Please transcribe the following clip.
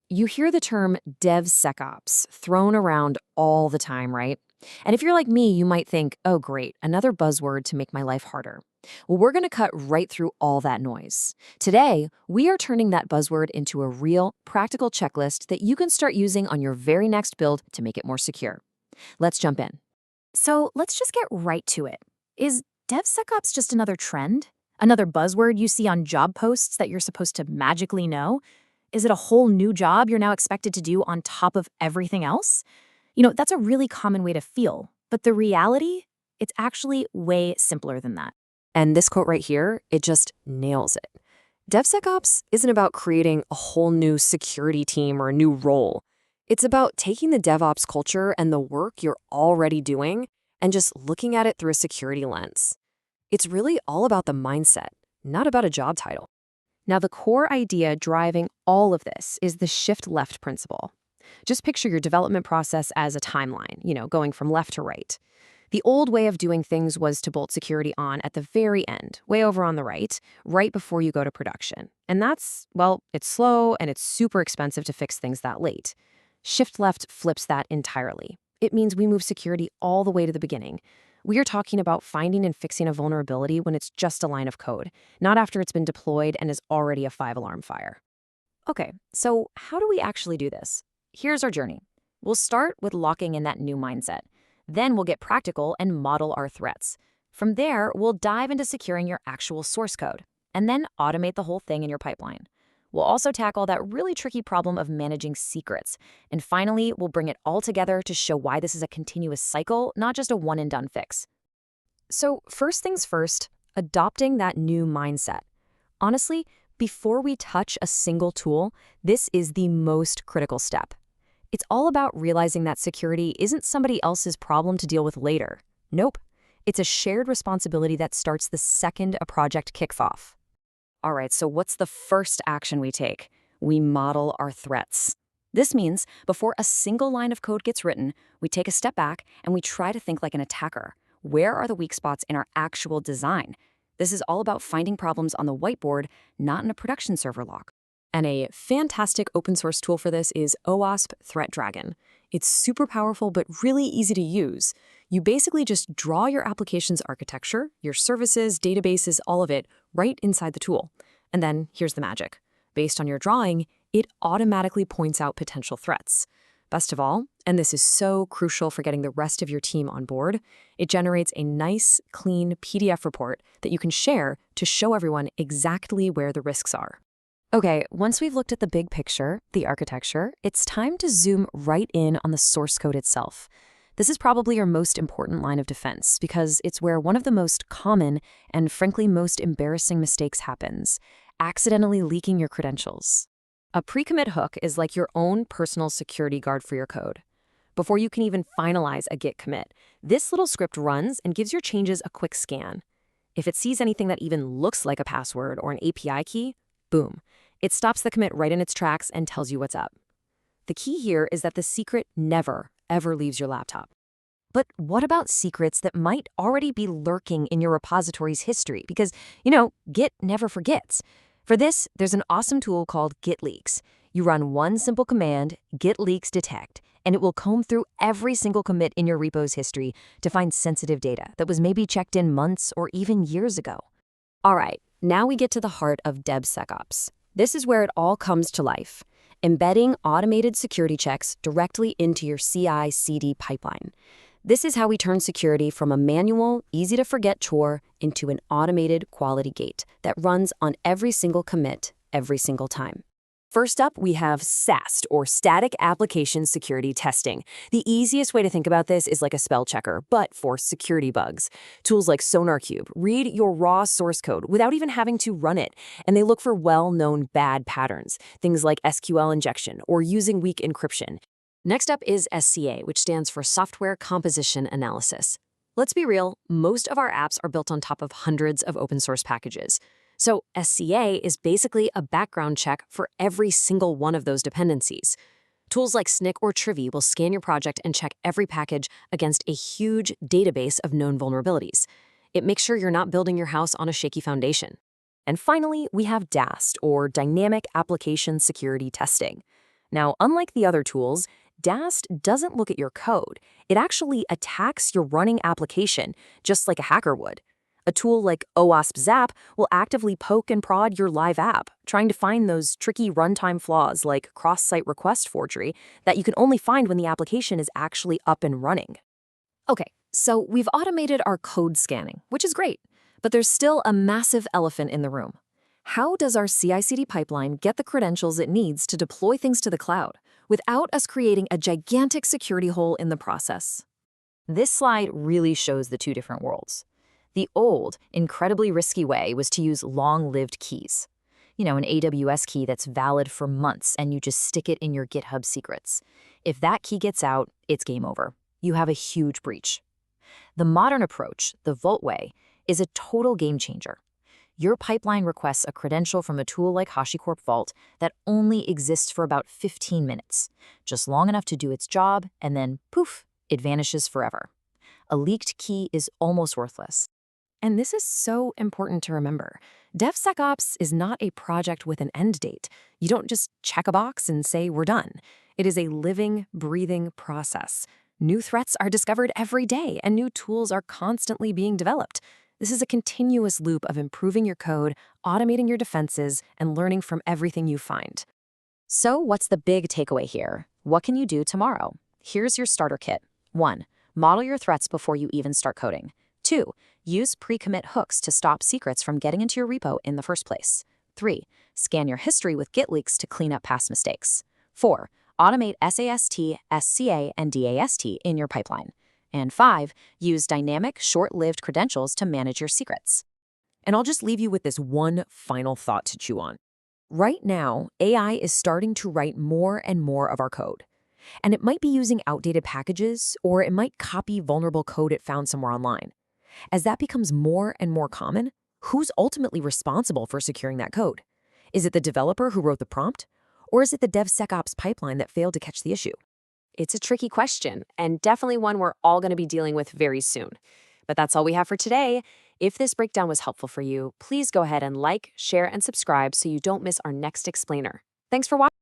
You hear the term DevSecOps thrown around all the time, right? And if you're like me, you might think, oh, great, another buzzword to make my life harder. Well, we're going to cut right through all that noise. Today, we are turning that buzzword into a real, practical checklist that you can start using on your very next build to make it more secure. Let's jump in. So let's just get right to it. Is DevSecOps just another trend? Another buzzword you see on job posts that you're supposed to magically know? Is it a whole new job you're now expected to do on top of everything else? That's a really common way to feel. But the reality, it's actually way simpler than that. And this quote right here, it just nails it. DevSecOps isn't about creating a whole new security team or a new role. It's about taking the DevOps culture and the work you're already doing and just looking at it through a security lens. It's really all about the mindset, not about a job title. Now, the core idea driving all of this is the shift left principle. Just picture your development process as a timeline, going from left to right. The old way of doing things was to bolt security on at the very end, way over on the right before you go to production. And it's slow and it's super expensive to fix things that late. Shift left flips that entirely. It means we move security all the way to the beginning. We are talking about finding and fixing a vulnerability when it's just a line of code, not after it's been deployed and is already a 5-alarm fire. Okay, so how do we actually do this? Here's our journey. We'll start with locking in that new mindset. Then we'll get practical and model our threats. From there, we'll dive into securing your actual source code, and then automate the whole thing in your pipeline. We'll also tackle that really tricky problem of managing secrets. And finally, we'll bring it all together to show why this is a continuous cycle, not just a one-and-done fix. So first things first, adopting that new mindset. Honestly, before we touch a single tool, this is the most critical step. It's all about realizing that security isn't somebody else's problem to deal with later. Nope. It's a shared responsibility that starts the second a project kicks off. All right, so what's the first action we take? We model our threats. This means before a single line of code gets written, we take a step back and we try to think like an attacker. Where are the weak spots in our actual design? This is all about finding problems on the whiteboard, not in a production server log. And a fantastic open source tool for this is OWASP Threat Dragon. It's super powerful but really easy to use. You basically just draw your application's architecture, your services, databases, all of it, right inside the tool. And then here's the magic. Based on your drawing, it automatically points out potential threats. Best of all, and this is so crucial for getting the rest of your team on board, it generates a nice, clean PDF report that you can share to show everyone exactly where the risks are. Okay, once we've looked at the big picture, the architecture, it's time to zoom right in on the source code itself. This is probably your most important line of defense because it's where one of the most common and frankly most embarrassing mistakes happens, accidentally leaking your credentials. A pre-commit hook is like your own personal security guard for your code. Before you can even finalize a git commit, this little script runs and gives your changes a quick scan. If it sees anything that even looks like a password or an API key, boom. It stops the commit right in its tracks and tells you what's up. The key here is that the secret never, ever leaves your laptop. But what about secrets that might already be lurking in your repository's history? Because, Git never forgets. For this, there's an awesome tool called Git Leaks. You run one simple command, git leaks detect, and it will comb through every single commit in your repo's history to find sensitive data that was maybe checked in months or even years ago. All right, now we get to the heart of DevSecOps. This is where it all comes to life, embedding automated security checks directly into your CI/CD pipeline. This is how we turn security from a manual, easy-to-forget chore into an automated quality gate that runs on every single commit, every single time. First up, we have SAST, or Static Application Security Testing. The easiest way to think about this is like a spell checker, but for security bugs. Tools like SonarQube read your raw source code without even having to run it, and they look for well-known bad patterns, things like SQL injection or using weak encryption. Next up is SCA, which stands for Software Composition Analysis. Let's be real, most of our apps are built on top of hundreds of open source packages. So SCA is basically a background check for every single one of those dependencies. Tools like Snyk or Trivy will scan your project and check every package against a huge database of known vulnerabilities. It makes sure you're not building your house on a shaky foundation. And finally, we have DAST, or Dynamic Application Security Testing. Now, unlike the other tools, DAST doesn't look at your code. It actually attacks your running application, just like a hacker would. A tool like OWASP Zap will actively poke and prod your live app, trying to find those tricky runtime flaws like cross-site request forgery that you can only find when the application is actually up and running. Okay, so we've automated our code scanning, which is great, but there's still a massive elephant in the room. How does our CI/CD pipeline get the credentials it needs to deploy things to the cloud without us creating a gigantic security hole in the process? This slide really shows the two different worlds. The old, incredibly risky way was to use long-lived keys. An AWS key that's valid for months and you just stick it in your GitHub secrets. If that key gets out, it's game over. You have a huge breach. The modern approach, the Vault way, is a total game changer. Your pipeline requests a credential from a tool like HashiCorp Vault that only exists for about 15 minutes, just long enough to do its job, and then, poof, it vanishes forever. A leaked key is almost worthless. And this is so important to remember. DevSecOps is not a project with an end date. You don't just check a box and say we're done. It is a living, breathing process. New threats are discovered every day, and new tools are constantly being developed. This is a continuous loop of improving your code, automating your defenses, and learning from everything you find. So what's the big takeaway here? What can you do tomorrow? Here's your starter kit. 1. Model your threats before you even start coding. 2. Use pre-commit hooks to stop secrets from getting into your repo in the first place. 3. Scan your history with Git leaks to clean up past mistakes. 4. Automate SAST, SCA, and DAST in your pipeline. And 5. Use dynamic, short-lived credentials to manage your secrets. And I'll just leave you with this one final thought to chew on. Right now, AI is starting to write more and more of our code. And it might be using outdated packages, or it might copy vulnerable code it found somewhere online. As that becomes more and more common, who's ultimately responsible for securing that code? Is it the developer who wrote the prompt? Or is it the DevSecOps pipeline that failed to catch the issue? It's a tricky question, and definitely one we're all going to be dealing with very soon. But that's all we have for today. If this breakdown was helpful for you, please go ahead and like, share, and subscribe so you don't miss our next explainer. Thanks for watching.